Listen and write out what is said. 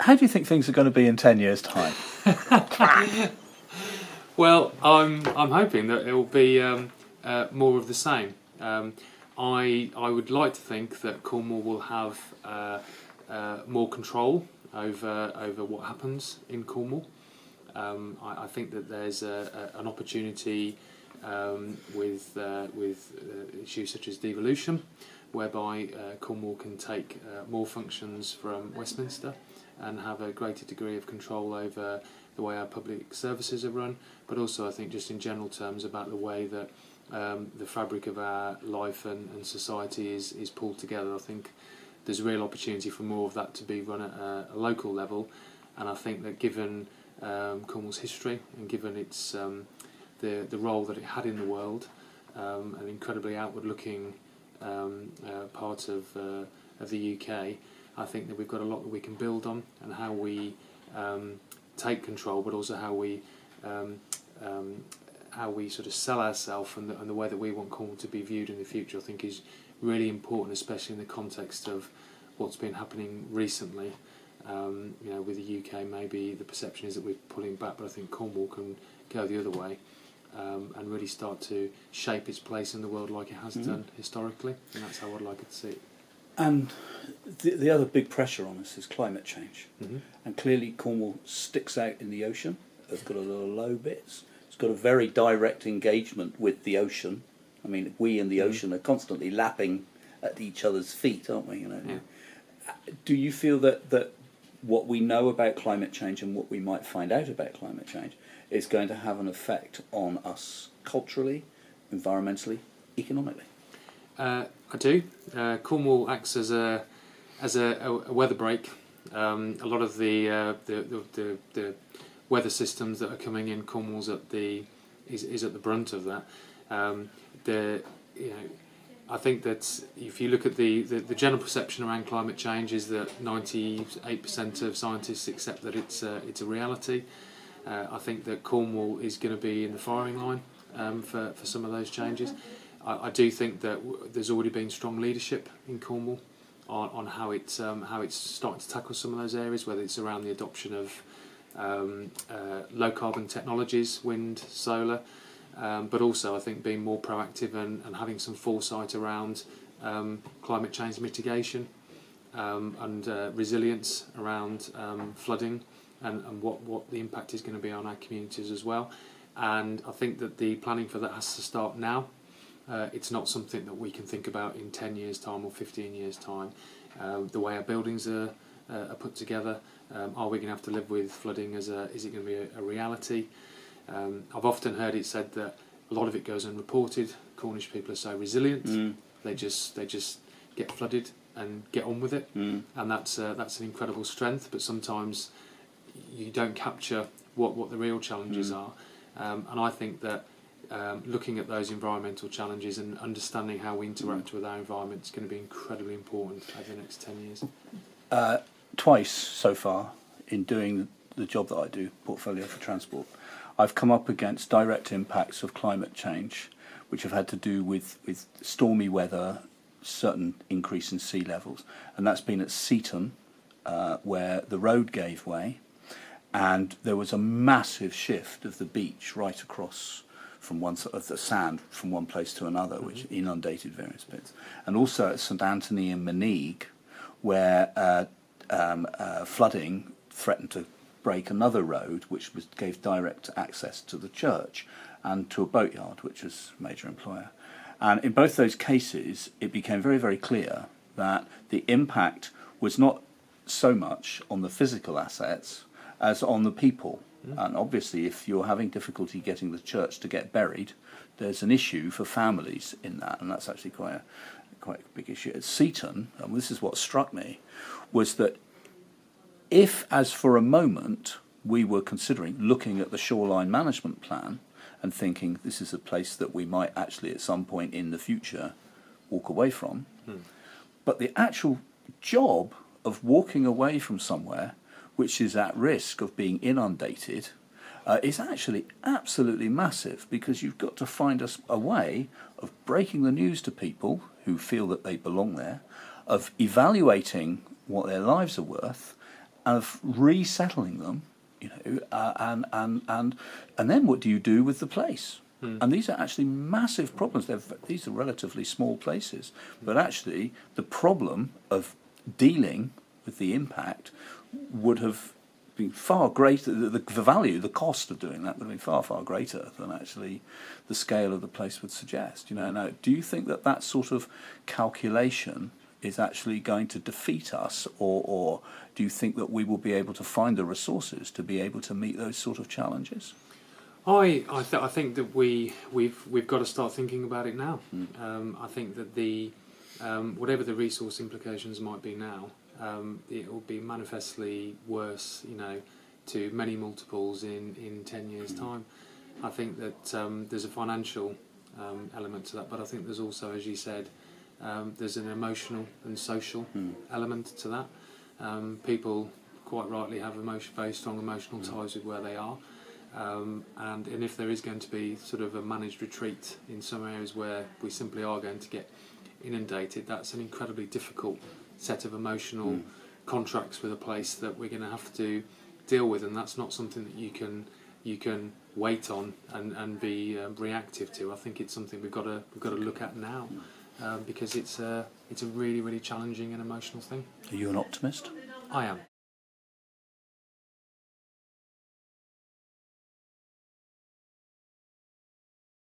How do you think things are going to be in 10 years' time? Well, I'm hoping that it will be more of the same. I would like to think that Cornwall will have more control over what happens in Cornwall. I think that there's an opportunity with issues such as devolution, whereby Cornwall can take more functions from Westminster and have a greater degree of control over the way our public services are run, but also I think just in general terms about the way that the fabric of our life and society is pulled together. I think there's a real opportunity for more of that to be run at a local level, and I think that given Cornwall's history and given its the role that it had in the world, an incredibly outward-looking part of the UK, I think that we've got a lot that we can build on, and how we take control, but also how we sort of sell ourselves and the way that we want Cornwall to be viewed in the future, I think is really important, especially in the context of what's been happening recently. With the UK, maybe the perception is that we're pulling back, but I think Cornwall can go the other way and really start to shape its place in the world like it has done historically, and that's how I'd like it to see it. And the other big pressure on us is climate change. And clearly Cornwall sticks out in the ocean. It's got a lot of low bits. It's got a very direct engagement with the ocean. I mean, we and the ocean are constantly lapping at each other's feet, aren't we? Yeah. Do you feel that what we know about climate change and what we might find out about climate change is going to have an effect on us culturally, environmentally, economically? I do. Cornwall acts as a weather break. A lot of the weather systems that are coming in, Cornwall's is at the brunt of that. I think that if you look at the general perception around climate change is that 98% of scientists accept that it's a reality. I think that Cornwall is going to be in the firing line for some of those changes. I do think that there's already been strong leadership in Cornwall on how it's starting to tackle some of those areas, whether it's around the adoption of low carbon technologies, wind, solar, but also I think being more proactive and having some foresight around climate change mitigation and resilience around flooding and what the impact is going to be on our communities as well. And I think that the planning for that has to start now. It's not something that we can think about in 10 years' time or 15 years' time. The way our buildings are put together, are we going to have to live with flooding is it going to be a reality? I've often heard it said that a lot of it goes unreported. Cornish people are so resilient; they just get flooded and get on with it, and that's an incredible strength. But sometimes you don't capture what the real challenges are, and I think that looking at those environmental challenges and understanding how we interact with our environment is going to be incredibly important over the next 10 years. Twice so far in doing the job that I do, Portfolio for Transport, I've come up against direct impacts of climate change, which have had to do with stormy weather, certain increase in sea levels, and that's been at Seaton, where the road gave way, and there was a massive shift of the beach right across from one side of the sand from one place to another, which inundated various bits, and also at St Anthony and Meneag, where flooding threatened to break another road, which gave direct access to the church and to a boatyard, which was a major employer. And in both those cases, it became very, very clear that the impact was not so much on the physical assets as on the people. And obviously, if you're having difficulty getting the church to get buried, there's an issue for families in that, and that's actually quite a big issue. At Seaton, and this is what struck me, was that if, as for a moment, we were considering looking at the shoreline management plan and thinking this is a place that we might actually at some point in the future walk away from, but the actual job of walking away from somewhere which is at risk of being inundated is actually absolutely massive, because you've got to find a way of breaking the news to people who feel that they belong there, of evaluating what their lives are worth, of resettling them, and then what do you do with the place? And these are actually massive problems. These are relatively small places, but actually the problem of dealing with the impact would have been far greater. The value, the cost of doing that would have been far, far greater than actually the scale of the place would suggest. Now, do you think that sort of calculation is actually going to defeat us, or do you think that we will be able to find the resources to be able to meet those sort of challenges? I think that we've got to start thinking about it now. I think that whatever the resource implications might be now, it will be manifestly worse, to many multiples in 10 years' time. I think that there's a financial element to that, but I think there's also, as you said, there's an emotional and social element to that. People quite rightly have very strong emotional ties with where they are. And if there is going to be sort of a managed retreat in some areas where we simply are going to get inundated, that's an incredibly difficult set of emotional contracts with a place that we're going to have to deal with, and that's not something that you can wait on and be reactive to. I think it's something we've got to look at now, because it's a really, really challenging and emotional thing. Are you an optimist? I am.